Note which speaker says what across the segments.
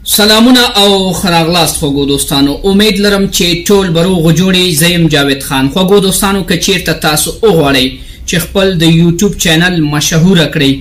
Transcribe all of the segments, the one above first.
Speaker 1: سلامونه او خراغلاست خوږو دوستانو، امید لرم چې ټول بروغ جوړی. زیم جاوید خان. خوږو دوستانو که چیرته تاسو وغواړئ چې خپل د یوټیوب چینل مشهور کړئ،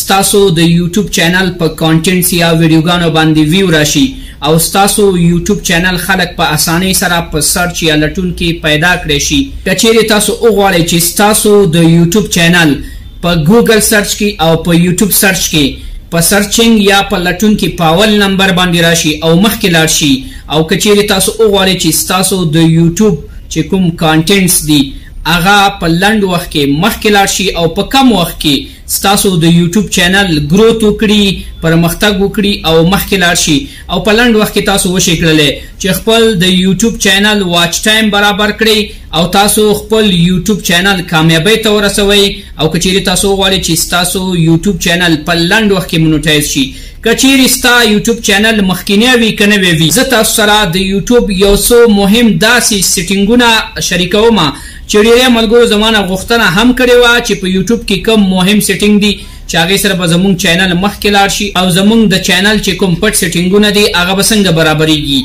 Speaker 1: ستاسو د یوټیوب چینل په کانټینټس یا ویډیوګانو باندې ویو راشي او ستاسو یوټیوب چینل خلک په اسانۍ سره په سرچ یا لټون کې پیدا کړئ شي. که چیرې تاسو وغواړئ چې ستاسو د یوټیوب چینل په ګوګل سرچ کې او په یوټیوب سرچ کې په سرچینګ یا په لټون کې په اول نمبر باندې راشي او مخکې لاړ شي، او که چیرې تاسو وغواړئ چې ستاسو د یوټیوب چې کوم کانټینټس دي هغه په لنډ وخت کې مخکې لاړ شي او په کم وخت کې ستاسو د یوټیوب چینل گروث وکړي، پرمختګ وکړي او مخکې لاړ شي، او په لنډ وخت کې تاسو وشئ کړلی چې خپل د یوټیوب چینل واچ ټایم برابر کړئ او تاسو خپل یوټیوب چینل کامیابی ته ورسوئ. او که چیرې تاسو وغواړئ چې ستاسو یوټیوب چینل په لنډ وخت کې مونیټایز شي، که چیرې ستا یوټیوب چینل مخکینی وي که نوی وي، زه تاسو سره د یوټیوب یو څو مهم داسې سیټینګونه شریکوم چې ډېری ملګرو زمانه غوښتنه هم کړې وه چې په یوټیوب کې کوم مهم سیټینګ دي چې هغې سره به زموږ چینل مخکې لاړ شي او زموږ د چینل چې کوم پټ سیټینګونه دي هغه به څنګه برابریږي.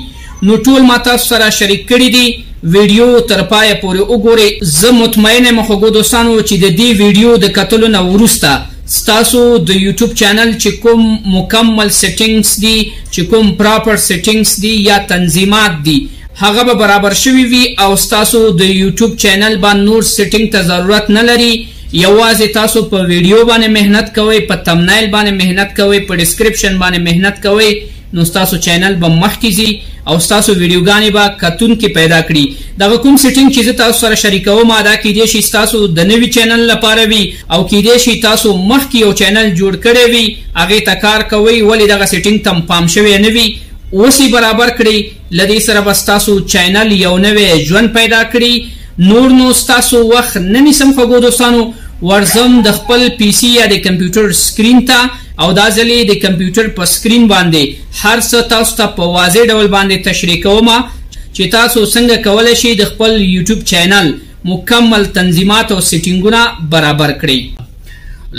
Speaker 1: نو ټول ما تاسو سره شریک کړي دي. ویډیو تر پایه پورې وګورئ. زه مطمئن یم خوږو دوستانو چې د دې ویډیو د کتلو نه وروسته ستاسو د یوټیوب چینل چې کوم مکمل سیټینګز دي، چې کوم پراپر سیټینګز دي یا تنظیمات دي، هغه به برابر شوي وي او ستاسو د یوټیوب چینل باندې نور سیټینګ ته ضرورت نه لري. یوازې تاسو په ویډیو باندې مهنت کوئ، په تمنایل باندې مهنت کوئ، په ډسکرپشن باندې مهنت کوئ، نو ستاسو چینل به مخکې ځي او ستاسو ویډیوګانې به کتونکي پیدا کړي. دغه کوم سیټینګ چې زه تاسو سره شریکوم دا کیدای شي ستاسو د نوي چینل لپاره وي او کیدای شي تاسو مخکې یو چینل جوړ کړی وي، هغې ته کار کوئ، ولې دغه سیټینګ ته پام شوی نه وي، اوس یې برابر کړئ. له دې سره به ستاسو چینل یو نوی ژوند پیدا کړي. نور نو ستاسو وخت نه نیسم خوږو دوستانو، ورځم د خپل پی سي یا د کمپیوټر سکرین ته او دا ځلې د کمپیوټر په سکرین باندې هر څه تاسو ته په واضح ډول باندې تشریح کوم چې تاسو څنګه کولی شئ د خپل یوټیوب چینل مکمل تنظیمات او سیټینګونه برابر کړئ.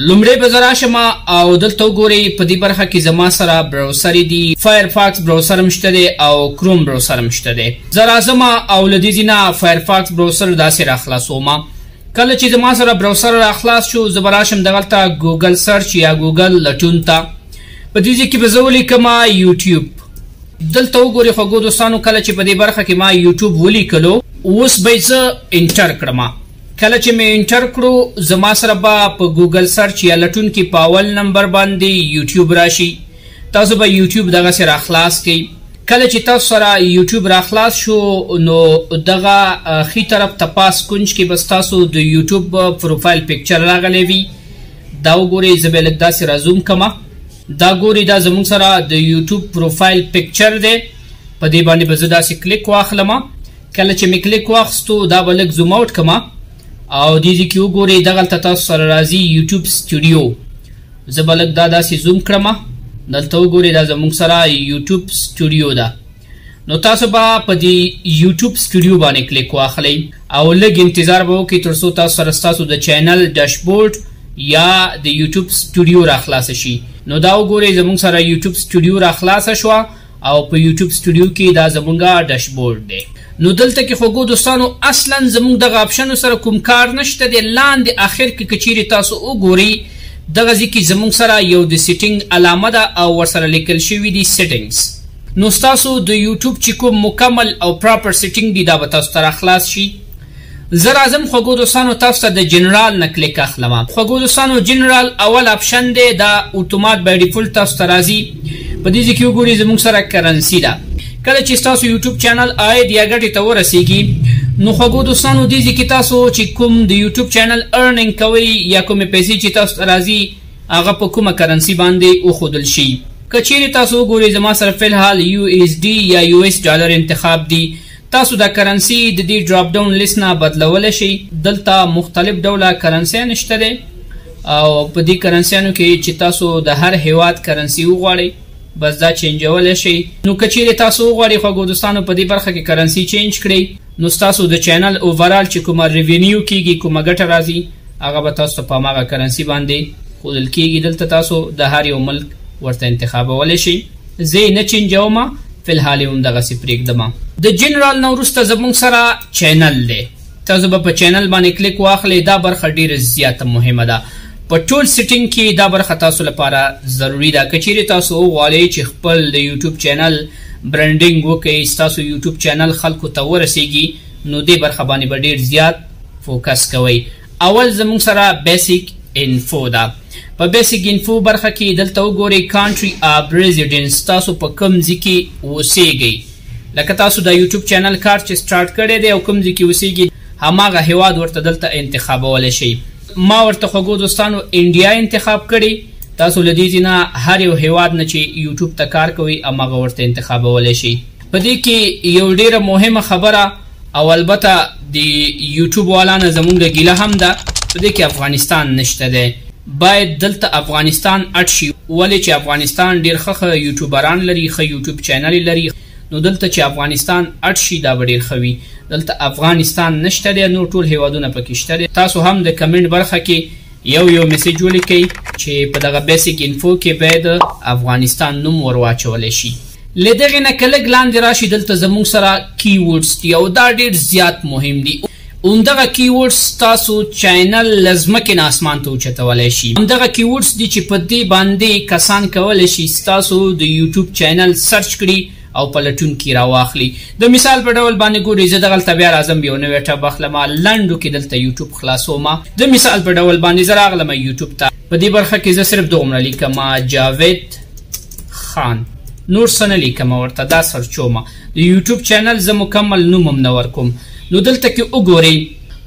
Speaker 1: لومړی به زه راشم او دلته وګورئ په دې برخه کې زما سره براوسرې دي. فایرفاکس براوسر هم شته دی او کروم براوسر هم شته دی. زه راځم او له دې ځای نه فایرفاکس براوسر داسې راخلاصوم. کله چې زما سره براوسر راخلاص شو زه به راشم دغلته ګوګل سرچ یا ګوګل لټون ته. په دې ځای کې به زه ولیکم یوټیوب. دلته وګورئ خوږو دوستانو، کله چې په دې برخه کې ما یوټیوب ولیکلو اوس به یې زه انټر کړم. کله چې مې انټر کړو زما سره به په ګوګل سرچ یا لټون کې په اول نمبر باندې یوټیوب راشي. تاسو به یوټیوب دغسې راخلاص کړئ. کله چې تاسو سره یوټیوب راخلاص شو نو دغه ښي طرف ته پاس کونج کې به ستاسو د یوټیوب پروفایل پکچر راغلی وي. دا وګورئ، زه به یې لږ داسې رازوم کړم. دا ګورئ، دا زموږ سره د یوټیوب پروفایل پکچر دی. په دې باندې به زه داسې کلیک واخلم. کله چې مې کلیک واخیستو دا به لږ زوم آوټ کړم او دې ځای کې وګورئ دغلته تاسو سره راځي یوټیوب سټوډیو. زه به لږ دا داسې زوم کړم. دلته وګورئ دا زموږ سره یوټیوب سټوډیو ده. نو تاسو به په دې یوټیوب سټوډیو باندې کلیک واخلئ او لږ انتظار به وکړئ تر څو تاسو سره ستاسو د چینل ډیشبورډ یا د یوټیوب سټوډیو راخلاصه شي. نو دا وګورئ زموږ سره یوټیوب سټوډیو راخلاصه شوه او په یوټیوب سټوډیو کې دا زموږ ډیشبورډ دی. نو دلته کې خوږو دوستانو اصلا زموږ دغه آپشنو سره کوم کار نشته دی. لاندې آخر کې که چیرې تاسو وګورئ دغه ځای کې زموږ سره یو د سیټینګ علامه ده او ورسره لیکل شوي دي سیټینګز. نو ستاسو د یوټیوب چې کوم مکمل او پراپر سیټینګ دي دا به تاسو ته راخلاص شي. زه راځم خوږو دوستانو تاسو ته د جنرال نه کلیک اخلم. خوږو دوستانو جنرال اول آپشن دی، دا اتومات بای ډیفولټ تاسو ته راځي. په دې ځای کې وګورئ زموږ سره کرنسي ده. کله چې ستاسو یوټیوب چینل عاید یا ګټې ته ورسیږي نو خوږو دوستانو دې ځای کې تاسو چې کوم د یوټیوب چینل ارننګ کوئ یا کومې پیسې چې تاسو ته راځي هغه په کومه کرنسي باندې وښودل شي. که چیرې تاسو وګورئ زما سره فلحال USD یا US ډالر انتخاب دي. تاسو د کرنسي د دې ډراپ ډاون لیست نه بدلولی شئ. دلته مختلف ډوله کرنسیان شته دی او په دې کرنسیانو کې چې تاسو د هر هیواد کرنسي وغواړئ بس دا چینجولی شئ. نو که چیرې تاسو وغواړئ خوږو دوستانو په دې برخه کې کرنسي چینج کړئ نو ستاسو د چینل اوورال چې کومه ریوینیو کیږي، کومه ګټه راځي، هغه به تاسو ته په هماغه کرنسي باندې ښودل کیږي. دلته تاسو د هر یو ملک ورته انتخابولی شئ. زه یې نه چینجوم، فلحال یې همدغسې پرېږدم. د جنرال نه وروسته زموږ سره چینل دی. تاسو به په چینل باندې کلیک واخلئ. دا برخه ډېره زیاته مهمه ده. په ټول سیټینګ کې دا برخه تاسو لپاره ضروري ده. که چیرې تاسو وغواړئ چې خپل د یوټیوب چینل برنډینګ وکړئ، ستاسو یوټیوب چینل خلکو ته ورسیږي، نو دې برخه باندې به ډېر زیات فوکس کوئ. اول زموږ سره بیسیک انفو ده. په بیسیک انفو برخه کې دلته وګورئ کانټري اف ریزیډنس، تاسو په کوم ځای کې اوسیږئ. لکه تاسو د یوټیوب چینل کار چې سټارټ کړی دی او کوم ځای کې اوسیږئ، هماغه هیواد ورته دلته انتخابولی شئ. ما ورته خوږو دوستانو انډیا انتخاب کړی. تاسو له دې ځای نه هر یو هیواد نه چې یوټیوب ته کار کوئ هماغه ورته انتخابولی شئ. په دې کې یو ډېره مهمه خبره او البته د یوټیوب والا نه زموږ د ګیله هم ده، په دې کې افغانستان نشته دی. باید دلته افغانستان اډ شي، ولې چې افغانستان ډېر ښه یوټیوبران لري، ښه یوټیوب چینل لري، نو دلته چې افغانستان اډ شي دا به ډېر ښه وي. دلته افغانستان نشته دی، نور ټول هیوادونه پکې شته دی. تاسو هم د کمنټ برخه کې یو میسیج ولیکئ چې په دغه بیسیک انفو کې باید افغانستان نوم ور واچولی شي. له دغې نه که لږ لاندې راشي، دلته زموږ سره کی ورډز دي او دا ډېر زیات مهم دي. همدغه کی ورډز تاسو چینل له ځمکې نه اسمان ته اوچتولی شي. همدغه کی ورډز دي چې په دې باندې کسان کولی شي ستاسو د یوټیوب چینل سرچ کړي او په لټون کې راواخلي. د مثال په ډول باندې ګورئ، زه دغلته بیا راځم یو نوی ټب اخلم، لنډو کې دلته یوټیوب خلاصوم. د مثال په ډول باندې زه راغلم یوټیوب ته. په دې برخه کې زه صرف دومره لیکم جاوید خان، نور څه نه لیکم، ورته دا سرچوم. د یوټیوب چینل زه مکمل نوم هم نه ورکوم. نو دلته کې وګورئ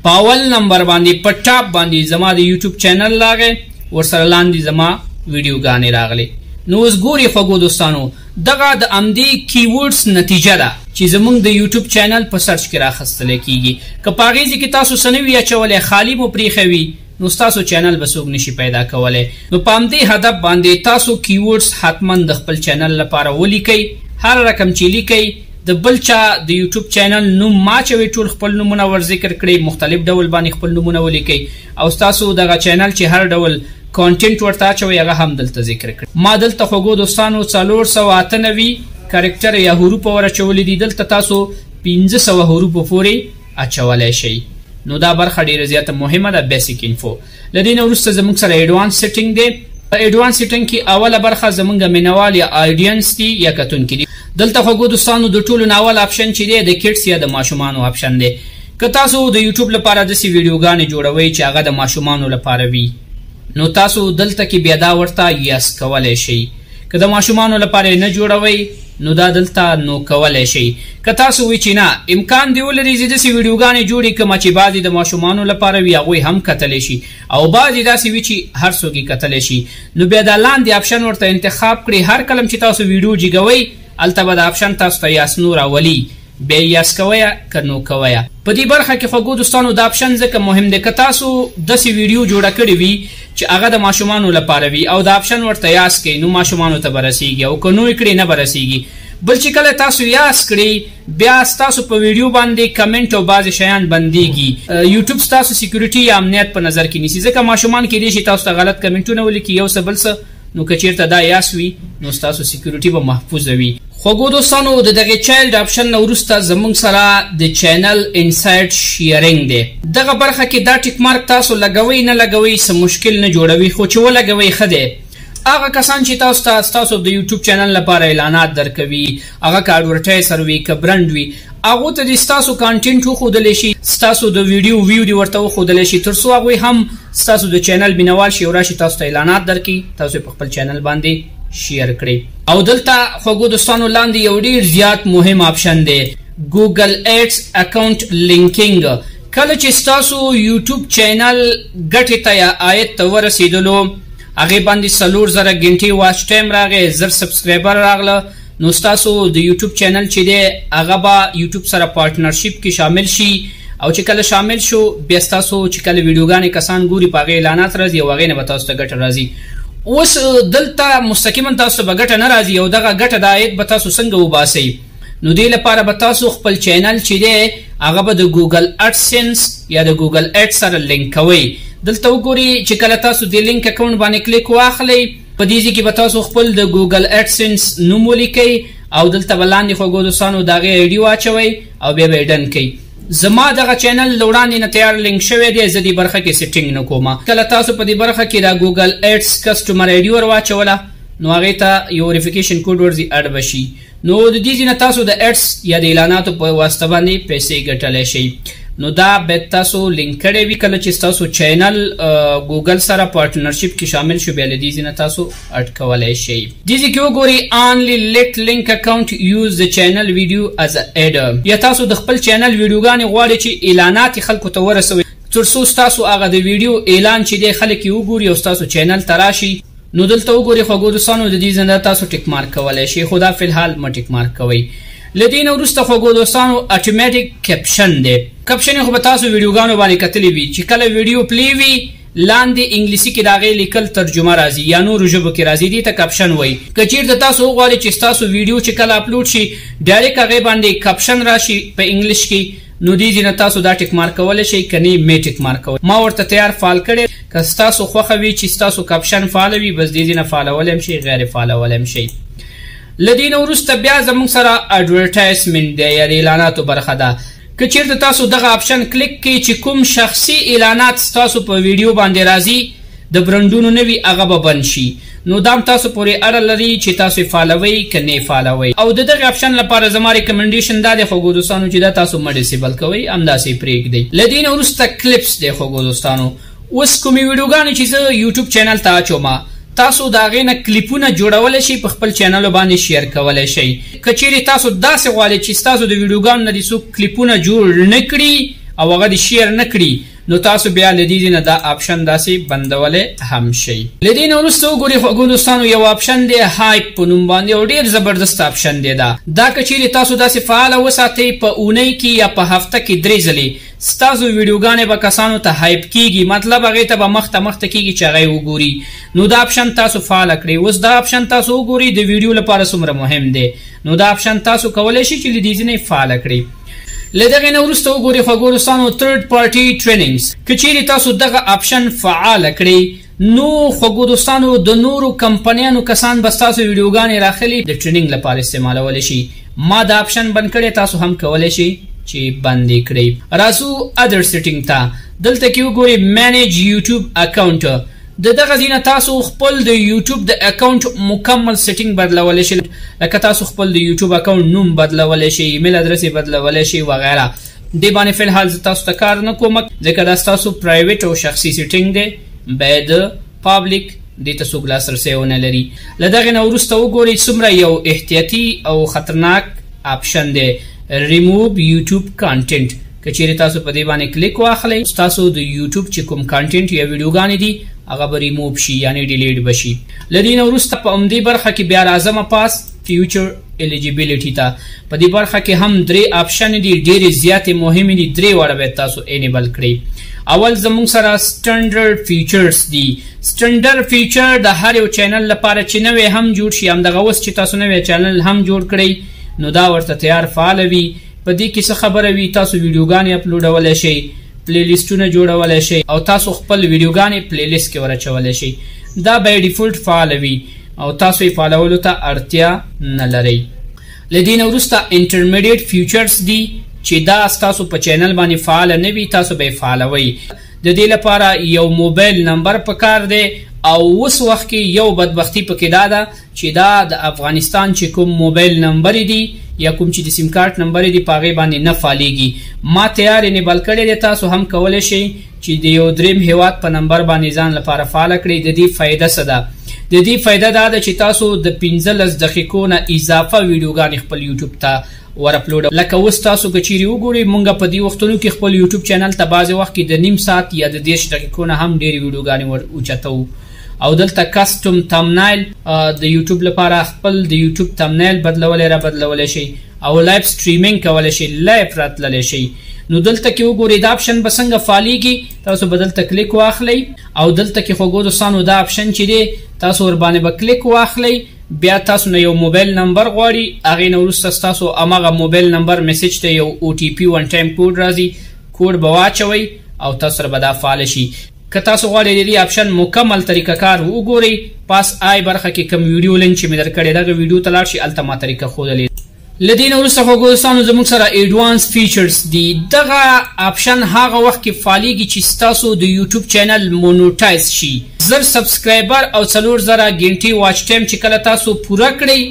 Speaker 1: په اول نمبر باندې په ټاپ باندې زما د یوټیوب چینل راغی، ورسره لاندې زما ویډیوګانې راغلي. نو اوس ګورئ خوږو دوستانو، دغه د همدې کی ورډز نتیجه ده چې زموږ د یوټیوب چینل په سرچ کې راخیستلی کیږي. که په هغې ځای کې تاسو څه نه وي اچولی، خالي مو پرېښوي، نو ستاسو چینل به څوک نشي پیدا کولی. نو په همدې هدف باندې تاسو کی ورډز حتما د خپل چینل لپاره ولیکئ. هر رقم چې لیکئ، د بل چا د یوټیوب چینل نوم ما چوي، ټول خپل نومونه ور ذکر کړئ، مختلف ډول باندې خپل نومونه ولیکئ او ستاسو دغه چینل چې هر ډول کانټینټ ورته اچوئ هغه هم دلته ذکر کړئ. ما دلته خوږو دوستانو 498 کرکټر یا حروف ور اچولي دي، دلته تاسو 1500 حروف پورې اچولی شئ. نو دا برخه ډېره زیاته مهمه ده، بیسیک انفو. له دې نه وروسته زموږ سره ایډوانس سیټینګ دی. په ایډوانس سیټینګ کې اوله برخه زموږ مینوال یا آډینس دي یا کتونکي دي. دلته خوږو دوستانو د ټولو نه اول آپشن چې دی د کډس یا د ماشومانو آپشن دی. که تاسو د یوټیوب لپاره داسې ویډیوګانې جوړوئ چې هغه د ماشومانو لپاره وي، نو تاسو دلته کې بیا دا ورته یس کولی شئ. که د ماشومانو لپاره نه جوړوئ، نو دا دلته نو کولی شئ. که تاسو وی چې نه امکان دی ولري چې داسې ویډیوګانې جوړې کړم چې بعضې د ماشومانو لپاره وي، هغوی هم کتلی شي او بعضې داسې وي چې هر څوک یې کتلی شي، نو بیا دا لاندې آپشن ورته انتخاب کړئ. هر کله چې تاسو ویډیو جګوئ، هلته به د آپشن تاسو ته یاس نو راولي، بیا یاس کویه که نو کویه. په دې برخه کې خوږو دوستانو دا آپشن ځکه مهم دی، که تاسو داسې ویډیو جوړه کړې وي چې هغه د ماشومانو لپاره وي او د آپشن ورته یاس کوئ، نو ماشومانو ته به رسیږي، او که نو یې کړئ نه به رسیږي. بل چې کله تاسو یاس کړئ، بیا ستاسو په ویډیو باندې کمنټ او بعضې شیان بندیږي. یوټیوب ستاسو سیکیورټي یا امنیت په نظر کې نیسي، ځکه ماشومان کیدای شي تاسو ته غلط کمنټونه ولیکي یو څه بل څه، نو که چیرته دا یاس وي نو ستاسو سیکیورټي به محفوظه وي. خوږو دوستانو د دغې چایلډ آپشن نه وروسته زموږ سره د چینل انسایډ شیرینګ دی. دغه برخه کې دا ټیک مارک تاسو لګوئ نه لګوئ څه مشکل نه جوړوي، خو چې ولګوئ ښه دی. هغه کسان چې تاسو ته ستاسو د یوټیوب چینل لپاره اعلانات درکوي، هغه که اډورټایزر وي که برند وي، هغو ته دې ستاسو کانټینټ وښودلی شي، ستاسو د ویډیو ویو دې ورته وښودلی شي، تر څو هغوی هم ستاسو د چینل مینوال شي او راشي تاسو ته اعلانات درکړي، تاسو په خپل چینل باندې شیر کړئ. او دلته خوږو دوستانو لاندې یو ډېر زیات مهم آپشن دی، ګوګل ایډز اکاونټ لینکینګ. کله چې ستاسو یوټیوب چینل ګټې ته یا عاید ته ورسېدلو، هغې باندې 4000 غنټې واچ ټایم راغی، 1000 سبسکرایبر راغله، نو ستاسو د یوټیوب چینل چې دی هغه به یوټیوب سره پارټنرشپ کې شامل شي، او چې کله شامل شو بیا ستاسو چې کله ویډیوګانې کسان ګوري په هغې اعلانات راځي او هغې نه به تاسو ته ګټه راځي. اوس دلته مستقیما تاسو به ګټه نه راځي او دغه ګټه د عاید به تاسو څنګه وباسئ؟ نو دې لپاره به تاسو خپل چینل چې دی هغه به د ګوګل اډسنس یا د ګوګل اډ سره لینک کوئ. دلته وګورئ چې کله تاسو د لینک اکاونټ باندې کلیک واخلئ، په دې ځای کې به تاسو خپل د ګوګل اډسنس نوم ولیکئ او دلته به لاندې خوږو دوستانو د هغې آی ډي واچوئ او بیا به یې ډن کوئ. زما دغه چینل له وړاندې نه تیار لینک شوی دی، زه دې برخه کې سیټینګ نه کوم. کله تاسو په دې برخه کې دا ګوګل اډس کسټمر آی ډي ور واچوله نو هغې ته یو ویریفیکیشن کوډ ورځي اډ به شي. نو د دې ځای نه تاسو د اډس یا د اعلاناتو په واسطه باندې پیسې ګټلی شئ. نو دا باید تاسو لینک کړی وي کله چې ستاسو چینل ګوګل سره پارټنرشپ کې شامل شو، بیا له دې ځای نه تاسو اډ کولی شئ. دې ځای کې وګورئ only let link account use the channel video as a ad. یا تاسو د خپل چینل ویډیوګانې غواړئ چې اعلانات خلکو ته ورسوئ تر څو ستاسو هغه د ویډیو اعلان چې دی خلک یې وګوري او ستاسو چینل ته راشي. نو دلته وګورئ خوږو دوستانو د دې ځای نه تاسو ټیک مارک کولی شئ، خو دا فلحال مه ټیک مارک کوئ. له دې نه وروسته خوږو دوستانو اټومیټیک کیپشن دی. کیپشن خو به تاسو ویډیوګانو باندې کتلی وي چې کله ویډیو پلی وي لاندې انګلیسي کې د هغې لیکل ترجمه راځي یا نورو ژبو کې راځي، دې ته کیپشن وایي. که چېرته تاسو وغواړئ چې ستاسو ویډیو چې کله اپلوډ شي ډایرکټ هغې باندې کیپشن راشي په انګلیش کې، نو دې ځای نه تاسو دا ټیک مارک کولی شئ، که نه مې ټیک مارک کوئ. ما ورته تیار فال کړی، که ستاسو خوښه وي چې ستاسو کیپشن فاله وي بس دې ځای نه فالولی هم شئ، غیر فالولی هم شئ. له دې نه وروسته بیا زموږ سره اډورټایزمنټ دی یا د اعلاناتو برخه ده. که چېرته تاسو دغه آپشن کلیک کړئ چې کوم شخصي اعلانات ستاسو په ویډیو باندې راځي د برنډونو نه وي هغه به بند شي. نو دا هم تاسو پورې اړه لري چې تاسو یې فالوئ که نه یې فالوئ. او د دغې آپشن لپاره زما ریکمنډیشن دا دی خوږو دوستانو چې دا تاسو مه ډسیبل کوئ، همداسې یې پرېږدئ. له دې نه وروسته کلپس دی خوږو دوستانو. اوس کومې ویډیوګانې چې زه یوټیوب چینل ته اچوم تاسو د هغې نه کلیپونه جوړولی شئ، په خپل چینلو باندې شیر کولی شئ. که چیرې تاسو داسې غواړئ چې ستاسو د ویډیوګانو نه دې څوک کلیپونه جوړ نه کړي او هغه دې شیر نه کړي نو تاسو بیا له دې نه دا آپشن داسې بندولی هم شئ. له دې نه وروسته وګورئ خوږو دوستانو یو آپشن دی هایپ په نوم باندې او ډېر زبردست آپشن دی. دا که چیرې تاسو داسې فعاله وساتئ په اونۍ کې یا په هفته کې 3 ځلې ستاسو ویډیوګانې به کسانو ته هایپ کیږي، مطلب هغې ته به مخته کیږي چې هغه یې وګوري. نو دا آپشن تاسو فعاله کړئ. اوس دا آپشن تاسو وګورئ د ویډیو لپاره څومره مهم دی، نو دا آپشن تاسو کولی شئ چې له دې ځای نه فعاله کړئ. له دغې نه وروسته وګورئ خوږو دوستانو تھرډ پارټي ټریننګز. که چیرې تاسو دغه آپشن فعاله کړئ نو خوږو دوستانو د نورو کمپنیانو کسان به ستاسو ویډیوګانې راخلي د ټریننګ لپاره استعمالولی شي. ما دا آپشن بند کړی، تاسو هم کولی شئ چې بند یې کړئ. راځو ادر سیټینګ ته. دلته کې وګورئ مینیج یوټیوب اکاونټ. د دغه ځای نه تاسو خپل د یوټیوب د اکاونټ مکمل سیټینګ بدلولی شئ، لکه تاسو خپل د یوټیوب اکاونټ نوم بدلولی شئ، ایمیل ادرس یې بدلولی شئ وغیره. دې باندې فلحال زه تاسو ته کار نه کوم ځکه دا ستاسو پرایویټ او شخصي سیټینګ دی، باید پابلیک دې ته څوک لاسرسی ونه لري. له دغې نه وروسته وګورئ څومره یو احتیاطي او خطرناک آپشن دی ریموو یوټیوب کانټینټ. که چیرې تاسو په دې باندې کلیک واخلئ ستاسو د یوټیوب چې کوم کانټینټ یا ویډیوګانې دي هغه به ریموو شي یعنې ډیلیټ به شي. له دې نه وروسته په همدې برخه کې بیا راځم پاس فیوچر الیجیبیلیټي ته. په دې برخه کې هم 3 آپشن دي، ډېرې زیاتې مهمې دي، 3 واړه باید تاسو انیبل کړئ. اول زموږ سره سټنډرډ فیچرز دي. سټنډرډ فیچر د هر یو چینل لپاره چې نوی هم جوړ شي، همدغه اوس چې تاسو نوی چینل هم جوړ کړئ نو دا ورته تیار فعاله وي. په دې کې څه خبره وي تاسو ویډیوګانې اپلوډولی شئ، پلی لیسټونه جوړولی شئ او تاسو خپل ویډیوګانې پلی لیست کې ورچولی شئ. دا بای ډیفولټ فعاله وي او تاسو یې فعالولو ته اړتیا نه لرئ. له دې نه وروسته انټرمیډیټ فیچرز دي چې دا ستاسو په چینل باندې فعاله نه وي، تاسو به یې فعالوئ. د دې لپاره یو موبایل نمبر پکار دی او اوس وخت کې یو بدبختي پکې دا ده چې دا د افغانستان چې کوم موبایل نمبر دی یا کوم چې د سیم کارت نمبر دی په هغې باندې نه فعالیږي. ما تیار انیبل کړی دی، تاسو هم کولی شئ چې د یو دریم هیواد په نمبر باندې ځان لپاره فعاله کړئ. د دې فایده څه ده؟ د دې فایده دا ده چې تاسو د 15 دقیقو نه اضافه ویډیوګانې خپل یوټیوب ته ور اپلوډ. لکه اوس تاسو که چیرې وګورئ مونږ په دې وختونو کې خپل یوټیوب چینل ته بعضې وخت کې د نیم ساعت یا د 10 دقیقو نه هم ډېرې ویډیوګانې ور اوچتوو. او دلته کسټم تمنایل د یوټیوب لپاره خپل د یوټیوب تمنایل بدلولی را بدلولی شئ او لایف سټریمینګ کولی شئ، لایف راتللی شئ. نو دلته کې وګورئ دا آپشن به څنګه فعالیږي. تاسو به دلته کلیک واخلئ او دلته کې خوږو دوستانو دا آپشن چې دی تاسو ورباندې به کلیک واخلئ. بیا تاسو نه یو موبایل نمبر غواړي، هغې نه وروسته ستاسو هماغه موبایل نمبر میسج ته یو OTP ون ټایم کوډ راځي، کوډ به واچوئ او تاسو سره به دا فعاله شي. که تاسو غواړئ د دې اپشن مکمل طریقه کار وګورئ پاس آی برخه کې کوم ویډیو لینک چې مې درکړی دغه ویډیو ته لاړ شئ هلته ما طریقه ښودلې. له دې نه وروسته خوږو دوستانو زموږ سره ایډوانس فیچرز دي. دغه اپشن هغه وخت کې فعالیږي چې ستاسو د یوټیوب چینل مونوټایز شي. 1000 سبسکرایبر او 4000 غنټې واچ ټایم چې کله تاسو پوره کړئ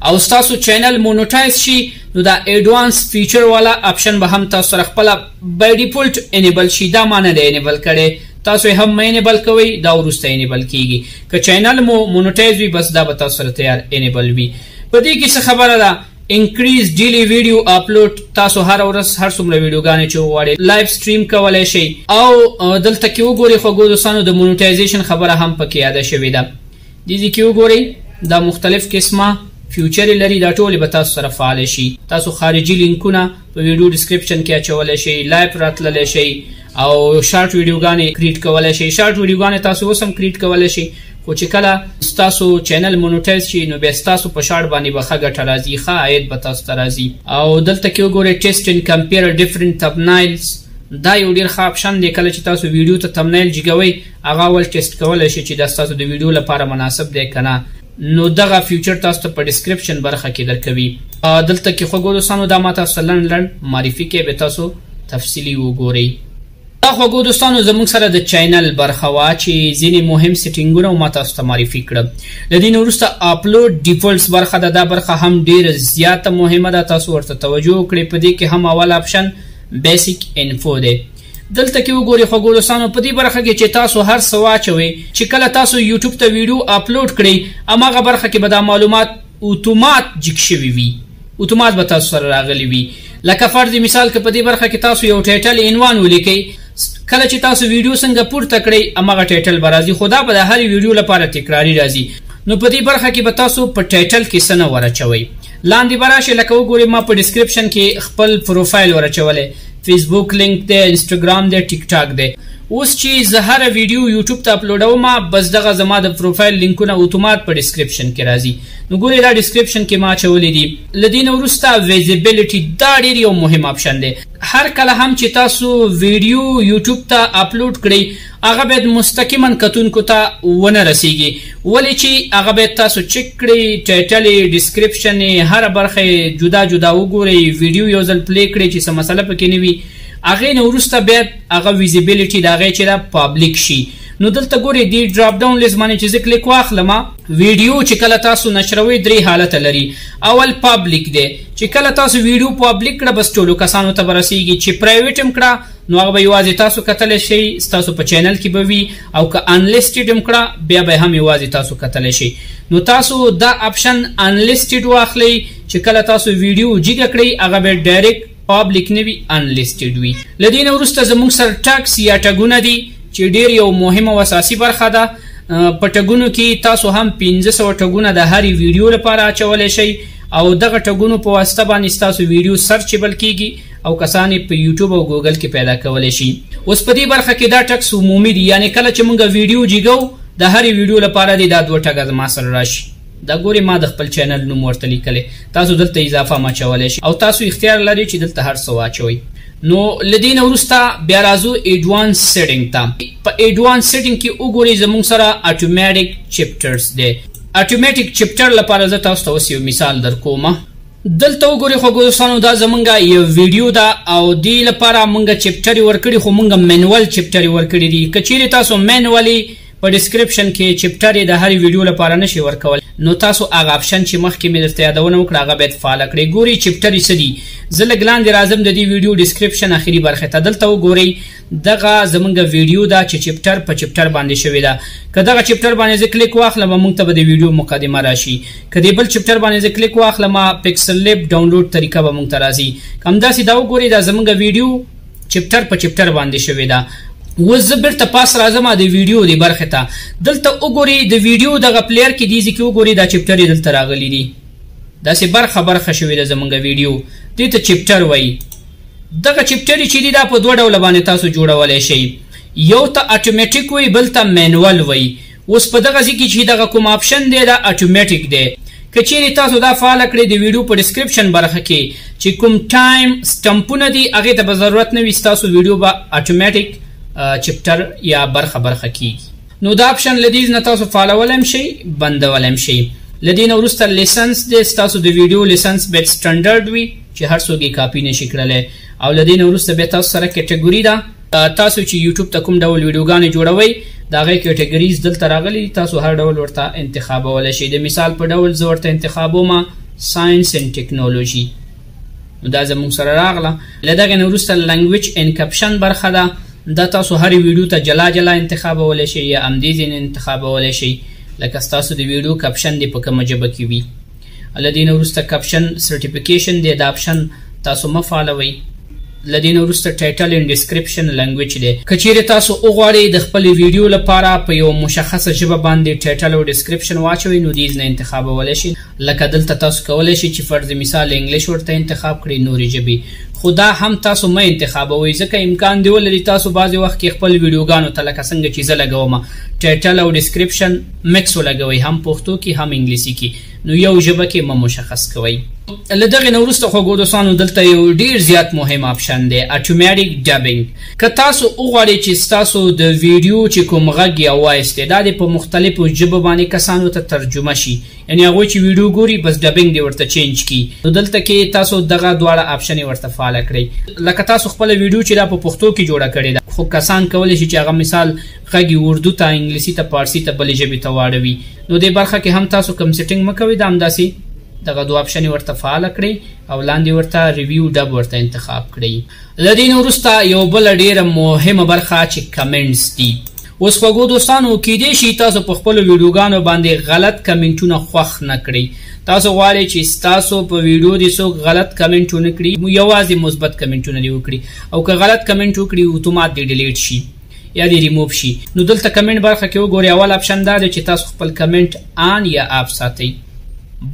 Speaker 1: او ستاسو چینل مونوټایز شي نو دا ایډوانس فیچر والا اپشن به هم تاسو سره خپله بای ډیفولټ انیبل شي. دا ما نه دی انیبل کړی، تاسو هم انیبل کوئ، دا وروسته انیبل کیږي. که چینل مو مونوټایز وي بس دا به تاسو سره تیار انیبل وي. په دې کې څه خبره ده انکریز ډیلی ویډیو اپلوډ، تاسو هر ورځ هر څومره ویډیوګانې چې وغواړئ لایف سټریم کولی شئ. او دلته کې وګورئ خوږو دوستانو د مونوټایزیشن خبره هم پکې یاده شوې ده. دې کې وګورئ دا مختلف قسمه فیوچر لري، دا ټول به تاسو سره فعال شي. تاسو خارجي لینکونه په ویډیو ډسکرپشن کې اچولی شئ، لایف راتللی شئ او شارټ ویډیوګانې کریټ کولی شئ. شارټ ویډیوګانې تاسو اوس هم کریټ کولی شئ، خو چې کله ستاسو چینل مونوټایز شي نو بیا ستاسو په شارټ باندې به ښه ګټه راځي، ښه عاید به تاسو ته راځي. او دلته کې وګورئ ټیسټ اینډ کمپیر ډیفرنٹ تمنایلز، دا یو ډېر ښه اپشن دی. کله چې تاسو ویډیو ته تمنایل جګوئ هغه اول ټیسټ کولی شئ چې دا ستاسو د ویډیو لپاره مناسب دی که نه. نو دغه فیوچر تاسو ته په ډسکرپشن برخه کې درکوي. دلته کې خوږو دوستانو دا ما تاسو لنډ لنډ معرفي کې به تاسو تفصیلي وګورئ. دا خوږو دوستانو زموږ سره د چینل برخه وه چې ځینې مهم سیټینګونه ما تاسو ته معرفي کړم. له دې نه وروسته اپلوډ ډیفالټس برخه ده، دا برخه هم ډېره زیاته مهمه ده، تاسو ورته توجه وکړئ. په دې کې هم اول اپشن بیسیک انفو دی. دلته کې وګورئ خوږو دوستانو په دې برخه کې چې تاسو هر څه واچوئ چې کله تاسو یوټیوب ته ویډیو اپلوډ کړئ هماغه برخه کې به دا معلومات اتومات جګ شوي وي، اتومات به تاسو سره راغلي وي. لکه فرض مثال که په دې برخه کې تاسو یو ټایټل عنوان ولیکئ، کله چې تاسو ویډیو څنګه پورته کړئ هماغه ټایټل به راځي، خو دا به د هرې ویډیو لپاره تکراري راځي. نو په دې برخه کې به تاسو په ټایټل کې څه نه ور اچوئ. لاندې به راشئ، لکه وګورئ ما په ډسکرپشن کې خپل پروفایل ور اچولی، فیسبوک لینک دی، انسټاګرام دی، ټیک ټاک دی. اوس چې زه هره ویډیو یوټیوب ته اپلوډوم بس دغه زما د پروفایل لینکونه اتومات په ډسکرپشن کې راځي. نو ګورئ دا ډسکرپشن کې ما اچولی دي. له دې نه وروسته ویزیبیلیټي، دا ډېر یو مهم اپشن دی. هر کله هم چې تاسو ویډیو یوټیوب ته اپلوډ کړئ هغه باید مستقیما کتونکو ته ونه رسیږي، ولې چې هغه باید تاسو چک کړئ، ټایټل یې، ډسکرپشن یې، هره برخه یې جدا جدا وګورئ، ویډیو یو ځل پلی کړئ چې څه مسله پکې نه وي. هغې نه وروسته باید هغه ویزیبیلیټي د هغې چې دا پابلیک شي. نو دلته ګورئ دې ډراپ ډاون لیست باندې چې زه کلیک واخلم، ویډیو چې کله تاسو نشروئ 3 حالته لري. اول پابلیک دی، چې کله تاسو ویډیو پابلیک کړه بس ټولو کسانو ته به رسیږي. چې پرایویټ هم کړه نو هغه به یوازې تاسو کتلی شئ، ستاسو په چینل کې به وي. او که انلیسټډ هم کړه بیا به هم یوازې تاسو کتلی شئ. نو تاسو دا اپشن انلیسټډ واخلئ، چې کله تاسو ویډیو جګه کړئ هغه به ډایرکټ پابلیک نه وي، انلیسټډ وي. له دې نه وروسته زموږ سره ټاګس یا ټګونه دي چې ډېر یو مهمه او اساسي برخه ده. په ټګونو کې تاسو هم 1500 ټګونه د هرې ویډیو لپاره اچولی شئ او دغه ټګونو په واسطه باندې ستاسو ویډیو سرچیبل کیږي او کسان یې په یوټیوب او ګوګل کې پیدا کولی شي. اوس په دې برخه کې دا ټګس عمومي دي، یعنې کله چې موږ ویډیو جګو د هرې ویډیو لپاره دي دا 2 ټګه زما سره راشي. دا ګورئ ما د خپل چینل نوم ورته لیکلی، تاسو دلته اضافه هم اچولی شئ او تاسو اختیار لرئ چې دلته هر څه واچوئ. نو له دې نه وروسته بیا راځو ایډوانس سیټینګ ته. په ایډوانس سیټینګ کې وګورئ زموږ سره اټومیټیک چپټرز دی. اټومیټیک چپټر لپاره زه تاسو ته اوس یو مثال در کوم. دلته وګورئ خوږو دوستانو دا زمونږ یو ویډیو ده او دې لپاره مونږ چپټر یې ورکړي، خو مونږ مینوال چپټر یې ورکړي دي. که چیرې تاسو مینوالي په ډسکرپشن کې چپټر یې د هرې ویډیو لپاره نشئ ورکولی نو تاسو هغه اپشن چې مخکې مې درته یادونه وکړه هغه باید فعاله کړئ. ګورئ چپټر یې څه دي. زه لږ لاندې راځم د دې ویډیو ډسکرپشن اخري برخې ته. دلته وګورئ دغه زمونږ ویډیو ده چې چپټر په چپټر باندې شوې ده. که دغه چپټر باندې زه کلیک واخلم مونږ ته به د ویډیو مقدمه راشي. که دې بل چپټر باندې زه کلیک واخلم پکسل لیب ډاونلوډ طریقه به مونږ ته راځي. همداسې دا وګورئ دا زمونږ ویډیو چپټر په چپټر باندې شوې ده. اوس زه بیرته پاس راځم د ویډیو دې برخې ته. دلته وګورئ د ویډیو دغه پلیر کې دې ځای کې وګورئ دا چپټر یې دلته راغلی دي، داسې برخه شوې ده زمونږ ویډیو، دې ته چپټر وایي. دغه چپټر چې دي دا په 2 ډوله باندې تاسو جوړولی شئ، یو ته اټومیټیک وایي بل ته مینوال وایي. اوس په دغه ځای کې چې دغه کوم اپشن دی دا اټومیټیک دی. که چیرې تاسو دا فعاله کړئ د ویډیو په ډسکرپشن برخه کې چې کوم ټایم سټمپونه دي هغې ته به ضرورت نه وي، ستاسو ویډیو به اټومیټیک چپټر یا برخه کیږي. نو دا اپشن لدی نه تاسو فالوولم شي بندولم شي. لدی نه وروسته لیسنس دی، تاسو د ویډیو لیسنس باید سټنډرډ وي چې هر څوک یې کاپي نشي کړلی. او لدی نه وروسته بیا تاسو سره کیټګوري ده. تاسو چې یوټیوب ته کوم ډول ویډیوګانې جوړوئ د هغې کیټګریز دلته راغلي، تاسو هر ډول ورته انتخابولی شئ. د مثال په ډول زه ورته انتخابومه ساینس اینډ ټیکنالوژي. نو دا زموږ سره راغله. له دغې نه وروسته لنګویج انکپشن برخه ده، دا تاسو هرې ویډیو ته جلا جلا انتخابولی شئ یا همدې ځینې انتخابولی شئ، لکه ستاسو د ویډیو کپشن دی په کومه ژبه کې وي. له دې نه وروسته کپشن سرټیفیکیشن دی، دا اپشن تاسو مه فالوئ. له دې نه وروسته ټایټل اینډ ډسکرپشن لنګویج دی. که چیرې تاسو وغواړئ د خپلې ویډیو لپاره په یو مشخصه ژبه باندې ټایټل او ډسکرپشن واچوئ، نو دې نه انتخابولی شئ. لکه دلته تاسو کولی شئ چې فرض مثال انګلیش ورته انتخاب کړئ، نورې ژبې. خو دا هم تاسو مه انتخابوئ، ځکه امکان دی ولري تاسو بعضې وخت کې خپل ویډیوګانو ته لکه څنګه چې زه لګومه ټایټل او ډسکرپشن مکس ولګوئ، هم پښتو کې هم انګلیسي کې. نو یو ژبه کې مه مشخص کوئ. له دغې نه وروسته خوږو دوستانو دلته یو ډېر زیات مهم اپشن دی، اټومیټیک ډبینګ. که تاسو وغواړئ چې ستاسو د ویډیو چې کوم غږ یا وایس دی دا د په مختلفو ژبو باندې کسانو ته ترجمه شي، یعنې هغوی چې ویډیو ګوري بس ډبینګ دې ورته چینج کړي، نو دلته کې تاسو دغه دواړه اپشن یې ورته فعاله کړئ. لکه تاسو خپله ویډیو چې دا په پښتو کې جوړه کړې ده، خو کسان کولی شي چې هغه مثال غږ یې اردو ته، انګلیسي ته، پارسي ته، بلې ژبې ته واړوي. نو دې برخه کې هم تاسو کوم سیټینګ مه کوئ، دا همداسې دغه دوه اپشن ورته فعاله کړئ او لاندې ورته ریویو ډب ورته انتخاب کړئ. له دې نه وروسته یو بله ډېره مهمه برخه چې کمنټس دي. اوس خوږو دوستانو کیدای شي تاسو په خپلو ویډیوګانو باندې غلط کمنټونه خوښ نه کړئ. تاسو غواړئ چې ستاسو په ویډیو دې څوک غلط کمنټ ونه کړي، یوازې مثبت کمنټونه دې وکړي، او که غلط کمنټ وکړي اتومات دې ډیلیټ شي یا دې ریموو شي. نو دلته کمنټ برخه کې وګورئ، اول اپشن دا دی چې تاسو خپل کمنټ آن یا آف ساتئ.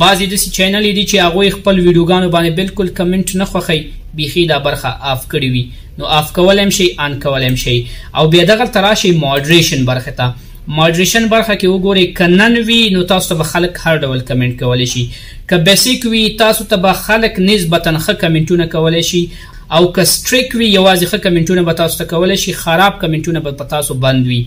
Speaker 1: بعضې داسې چینلې دي چې هغوی خپل ویډیوګانو باندې بالکل کمنټ نه خوښوي، بیخي دا برخه آف کړې وي. نو آف کولی هم شئ، آن کولی هم شئ. او بیا دغلته راشئ ماډریشن برخې ته. ماډریشن برخه کې وګورئ، که نن وي نو تاسو ته به خلک هر ډول کمنټ کولی شي، که بیسیک وي تاسو ته به خلک نسبتا ښه کمنټونه کولی شي، او که سټریک وي یوازې ښه کمنټونه به تاسو ته کولی شي، خراب کمنټونه به په تاسو بند وي.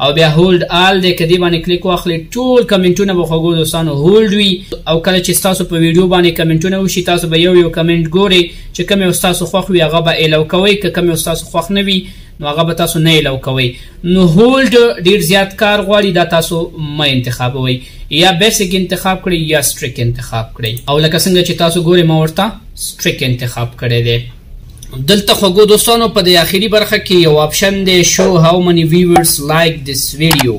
Speaker 1: او بیا هولډ آل دی، که دې باندې کلیک واخلئ ټول کمنټونه به خوږو دوستانو هولډ وي. او کله چې ستاسو په ویډیو باندې کمنټونه وشي تاسو به یو یو کمنټ ګورئ چې کوم یو ستاسو خوښ وي هغه به ایلو کوئ، که کوم یو ستاسو خوښ نه وي نو هغه به تاسو نه ایلو کوئ. نو هولډ ډېر زیات کار غواړي، دا تاسو مه انتخابوئ، یا بیسیک انتخاب کړئ یا سټریک انتخاب کړئ. او لکه څنګه چې تاسو ګورئ ما ورته سټریک انتخاب کړی دی. دلته خوږو دوستانو په دې آخري برخه کې یو اپشن دی شو هاو منی ویورز لایک دیس ویډیو.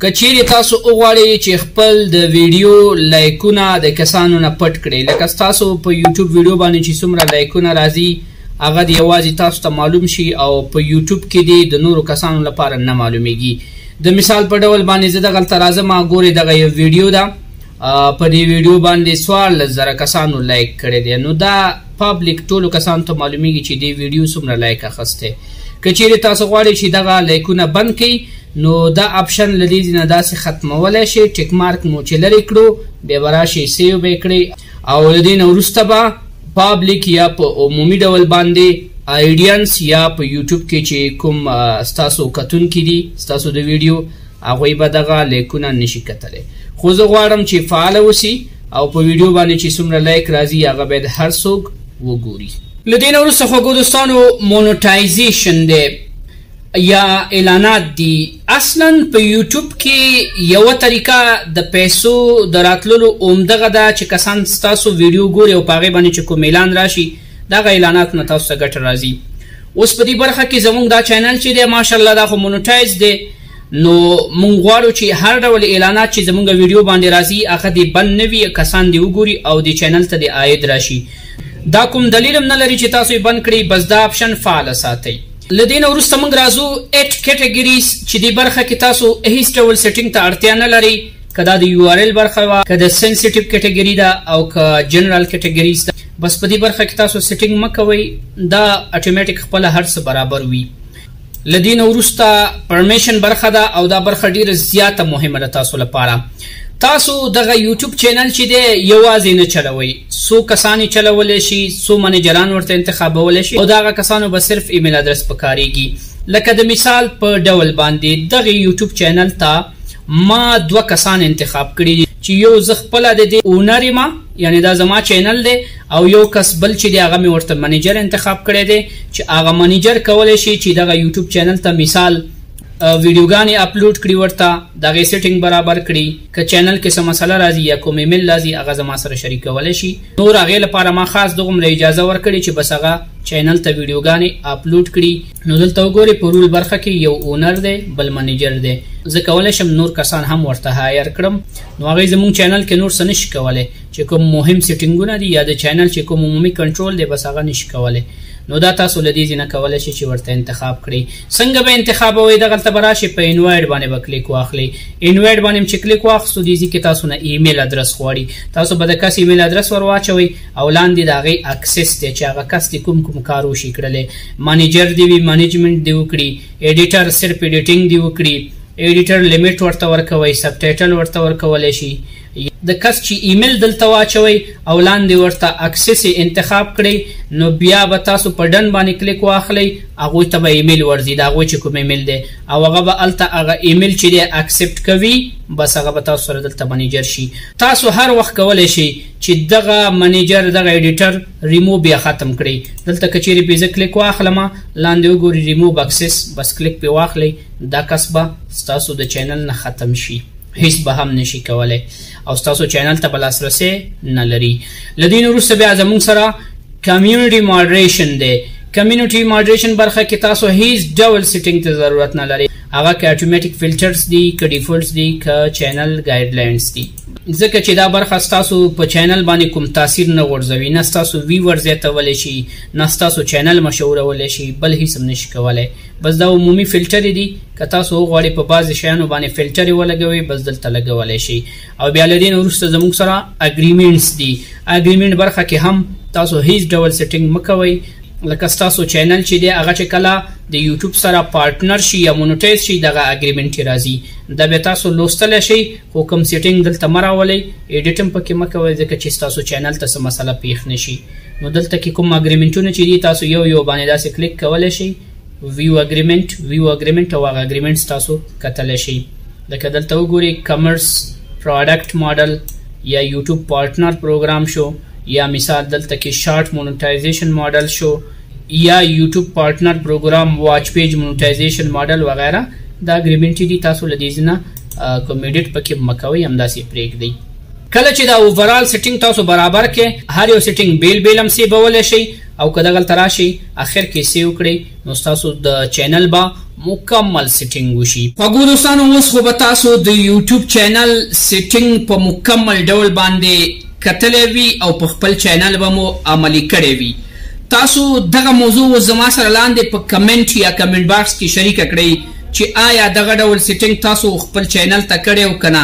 Speaker 1: که چیرې تاسو وغواړئ چې خپل د ویډیو لایکونه د کسانو نه پټ کړئ، لکه ستاسو په یوټیوب ویډیو باندې چې څومره لایکونه راځي هغه د یوازې تاسو ته معلوم شي، او په یوټیوب کې دی د نورو کسانو لپاره نه معلومیږي. د مثال په ډول باندې زه دغلته راځم، ګورئ دغه یو ویډیو ده، په دې ویډیو باندې 14,000 کسانو لایک کړی دی. نو دا پابلیک ټولو کسانو ته معلومیږي چې دې ویډیو څومره لایک اخیستی. که چیرې تاسو غواړئ چې دغه لایکونه بند کړئ نو دا اپشن له دې نه داسې ختمولی شئ، ټیک مارک مو چې لرې کړو بیا به راشئ سیو به یې کړئ، او له دې نه وروسته به پابلیک یا په عمومي ډول باندې آیډینس یا په یوټیوب کې چې کوم ستاسو کتونکي دي ستاسو د ویډیو هغوی به دغه لایکونه نشي کتلی. خو زه غواړم چې فعاله وسي او په ویډیو باندې چې څومره لایک راځي هغه باید هر څوک وګوري. له دې نه وروسته خوږو دوستانو مونټایزیشن دی یا اعلانات دي. اصلا په یوټیوب کې یوه طریقه د پیسو د راتللو عمدغه ده چې کسان ستاسو ویډیو ګوري او په هغې باندې چې کوم اعلان راشي دغه اعلانات نه تاسو ته ګټه راځي. اوس په دې برخه کې زموږ دا چینل چې دی ماشاءالله دا خو مونټایز دی، نو مونږ غواړو چې هر ډول اعلانات چې زموږ ویډیو باندې راځي هغه دې بند نه وي، کسان دې وګوري او دې چینل ته دې عاید راشي. دا کوم دلیل هم نه لري چې تاسو یې بند کړئ، بس دا اپشن فعاله ساتئ. له دې نه وروسته موږ راځو 8 کیټګریز چې دې برخه کې تاسو هیڅ ډول سیټینګ ته اړتیا نه لرئ، که دا د یو آر ایل برخه وه، که د سنسیټیو کیټګري ده او که جنرال کیټګریز ده، بس په دې برخه کې تاسو سیټینګ مه کوئ، دا اټومیټیک خپله هر څه برابر وي. له دې نه وروسته پرمیشن برخه ده او دا برخه ډېره زیاته مهمه ده تاسو لپاره. تاسو دغه یوټیوب چینل چې دی یوازې نه چلوئ، څو کسان یې چلولی شي، څو منیجران ورته انتخابولی شي، او د هغه کسانو به صرف ایمیل ادرس پکارېږي. لکه د مثال په ډول باندې دغه یوټیوب چینل ته ما 2 کسان انتخاب کړي چې یو زه خپله د دې اونر یم، یعنی دا زما چینل دی، او یو کس بل چې دی هغه مې ورته منیجر انتخاب کړی دی چې هغه منیجر کولی شي چې دغه یوټیوب چینل ته مثال ویډیوګانې اپلوډ کړي، ورته دغه سیټینګ برابر کړي، که چینل کې څه مسله راځي یا کوم ایمیل راځي هغه زما سره شریکولی شي. نور هغې لپاره ما خاص دغومره اجازه ورکړې چې بس هغه چینل ته ویډیوګانې اپلوډ کړي. نو دلته وګورئ په رول برخه کې یو اونر دی بل منیجر دی. زه کولی شم نور کسان هم ورته هایر کړم. نو هغوی زموږ چینل کې نور څه نشي کولی چې کوم مهم سیټینګونه دي یا د چینل چې کوم عمومي کنټرول دی بس هغه نشي کولی. نو دا تاسو له دې ځای نه کولی شئ چې ورته انتخاب کړئ. څنګه به انتخابوئ؟ دغلته به راشئ په انوایډ باندې به کلیک واخلئ. انوایډ باندې چې کلیک واخیستو دې ځای کې تاسو نه ایمیل ادرس غواړي. تاسو به د کس ایمیل ادرس ور واچوئ او لاندې د هغې اکسس دی چې هغه کس دې کوم کار وشي کړلی. مانیجر دې وي مانیجمنټ دې وکړي، ایډیټر صرف ایډیټینګ دې وکړي، ایډیټر لیمټ ورته ورکوئ، سب ټایټل ورته ورکولی شي. د کس چې ایمیل دلته واچوئ او لاندې ورته اکسس انتخاب کړئ، نو بیا به تاسو په ډن باندې کلیک واخلئ، هغوی ته به ایمیل ورځي، د هغوی چې کوم ایمیل دی او هغه به هلته هغه ایمیل چې دی اکسپټ کوي، بس هغه به تاسو سره دلته منیجر شي. تاسو هر وخت کولی شئ چې دغه منیجر دغه ایډیټر ریموو بیا ختم کړئ. دلته که چیرې پې زه کلیک واخلم لاندې وګورئ ریموو اکسس، بس کلیک پې واخلئ، دا کس به ستاسو د چینل نه ختم شي، هیڅ به هم نشي کولی او ستاسو چینل ته به لاسرسی نه لري. له دې نه وروسته بیا زموږ سره کمیونټي ماډریشن دی. کمیونټي ماډریشن برخه کې تاسو هیڅ ډول سیټینګ ته ضرورت نه لري. هغه که اټومیټیک فلټرز دي، که ډیفولټس دي، که چینل ګایډلاینز دي. ځکه چې دا برخه ستاسو په چینل باندې کوم تاثیر نه غورځوي، نه ستاسو ویور زیاتولی شي، نه ستاسو چینل مشهورولی شي، بل هیڅ هم نشي کولی. بس دا عمومي فلټرې دي، که تاسو وغواړئ په بعضې شیانو باندې فلټرې ولګوئ بس دلته لګولی شي. او بیا له دې نه وروسته زموږ سره اګریمنټس دي. اګریمنټ برخه کې هم تاسو هیڅ ډول سیټینګ مه کوئ. لکه ستاسو چینل چې دی هغه چې کله د یوټیوب سره پارټنر شي یا مونیټایز شي دغه اګریمنټ راځي، دا بیا تاسو لوستلی شئ، خو کوم سیټینګ دلته مه راولئ، ایډیټ هم پکې مه کوئ ځکه چې ستاسو چینل ته څه مسله پیښ نه شي. نو دلته کې کوم اګریمنټونه چې دي تاسو یو یو باندې داسې کلیک کولی شئ، ویو اګریمنټ او هغه اګریمنټس تاسو کتلی شئ. لکه دلته وګورئ کمرس پروډکټ ماډل یا یوټیوب پارټنر پروګرام شو، یا مثال دلته کې شارټ مونیټایزیشن ماډل شو، یا یوټیوب پارټنر پروګرام واچ پیج مونیټایزیشن ماډل وغیرہ. دا اګریمنټ دي، تاسو له دې نه کوم ایډیټ پکې مکوئ، همداسې پرېږدئ. کله چې دا اوورال سیټینګ تاسو برابر کې هر یو سیټینګ بیل بیل هم سیبولی شئ او که دغلته راشئ اخر کې سیو کړئ نو ستاسو د چینل به مکمل سیټینګ وشي. خوږو دوستانو اوس خو به تاسو د یوټیوب چینل سیټینګ په مکمل ډول باندې کتلی وي او په خپل چینل به مو عملي کړی وي. تاسو دغه موضوع زما سره لاندې په کمنټ یا کمنټ باکس کې شریکه کړئ چې آیا دغه ډول سیټینګ تاسو خپل چینل ته کړی او که نه،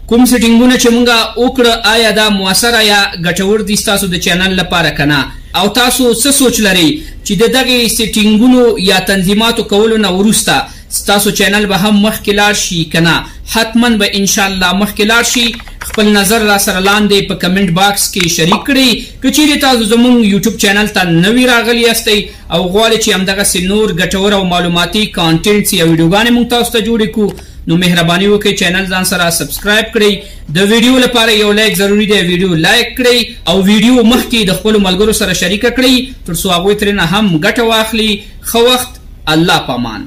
Speaker 1: کوم سیټینګونه چې مونږ وکړه آیا دا مؤثره یا ګټور دي ستاسو د چینل لپاره که نه، او تاسو څه سوچ لرئ چې د دغې سیټینګونو یا تنظیماتو کولو نه وروسته ستاسو چینل به هم مخکې لاړ شي که نه. حتما به انشاءالله مخکې لاړ شي. خپل نظر را سره لاندې په کمنټ باکس کې شریک کړئ. که چیرې تاسو زموږ یوټیوب چینل ته نوي راغلي یاستئ او غواړئ چې همدغسې نور ګټور او معلوماتي کانټینټس یا ویډیوګانې موږ تاسو ته جوړې کړو، نو مهرباني وکړئ چینل ځان سره سبسکرایب کړئ. د ویډیو لپاره یو لایک ضروري دی، ویډیو لایک کړئ او ویډیو مخکې د خپلو ملګرو سره شریکه کړئ تر څو هغوی ترېنه هم ګټه واخلي. ښه وخت، الله پامان.